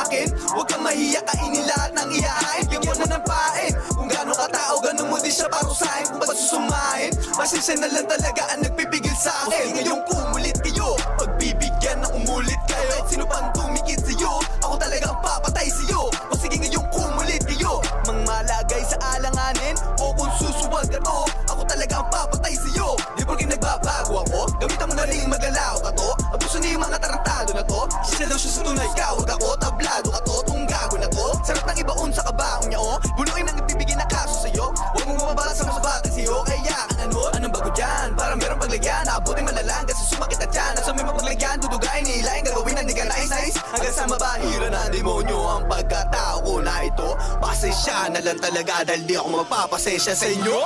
akin. Huwag kang mahiya, kainin lahat ng iyahain. Bigyan mo ng pain. Kung gano'ng katao, ganun mo din siya parusahin. Kung ba't susumahin, pasensya na lang talaga ang nagpipigil sa akin. O sige ngayong kumulit kayo, pagbibigyan na umulit kayo. Kahit sino pang tumikit sa'yo, ako talagang papatay sa'yo. O sige ngayong kumulit kayo, mang malagay sa alanganin. O kung susuwag ka to, ako talagang papatay sa'yo. Di porke nagbabago ako, gamitan mo na rin magalaw ka to. Abuso na yung mga tarantado na to. Siya daw siya sa tunay ka, huwag ako, tablado ka to. Tong gago na to, sarap ng ibaon sa kabaong niya o. Bunuin ang ibibigay na kaso sa'yo. Huwag mong mababala sa masabatin sa'yo. Kaya ano, anong bago dyan? Parang merong paglagyan, naabutin malalang kasi sumakit at yan. At sa may mapaglagyan, dudugain, nihilain, gagawin ang di ka nais-nais. Hanggang sa mabahira na demonyo ang pagkatao ko na ito. Pasensya na lang talaga dahil di ako magpapasensya sa inyo.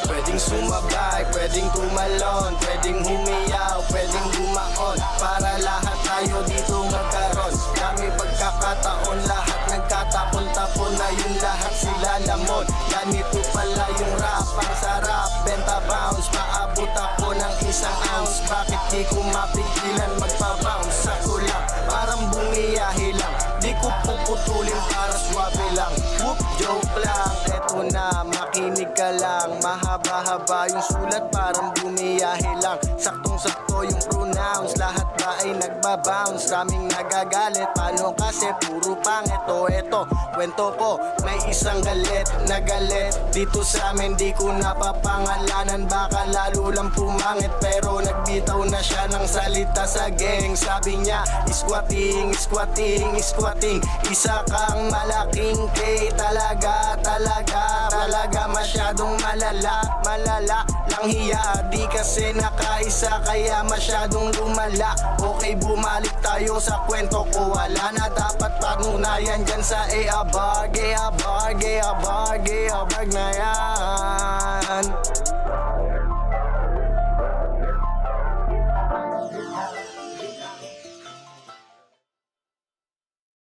Pwedeng sumabay, pwedeng tumalon, pwedeng humiyaw, pwedeng bumaon, para lahat tayo dito magkaroon. Dami pagkakataon, lahat nagkatapon-tapon na yung lahat sila lamon. Ganito pala yung rap, ang sarap, benta bounce, paabot ako ng 1 ounce. Bakit di ko mapigilan magpa-bounce sa kulap? Parang bumiyahe lang, di ko puputulin para swabe lang. Whoop, joke lang, eto na, makinig ka lang. Mahaba-haba yung sulat, parang bumiyahe lang. Saktong-sakto yung pronouns, lahat ba ay nagbabounce? Kaming nagagalit, paano kasi puro pangit. O eto, kwento ko, may isang galit na galit dito sa amin, di ko napapangalanan. Baka lalo lang pumangit, pero nagbitaw na siya ng salita sa gang. Sabi niya, squatting, squatting, squatting. Isa kang malaking K, talaga, talaga, talaga masyadong malala, malala lang hiya. Di kasi nakaisa kaya masyadong lumala. Okay, bumalik tayo sa kwento ko. Wala na dapat panunayan dyan sa A-bar, gay-a-bar, gay-a-bar, gay-a-bar na yan.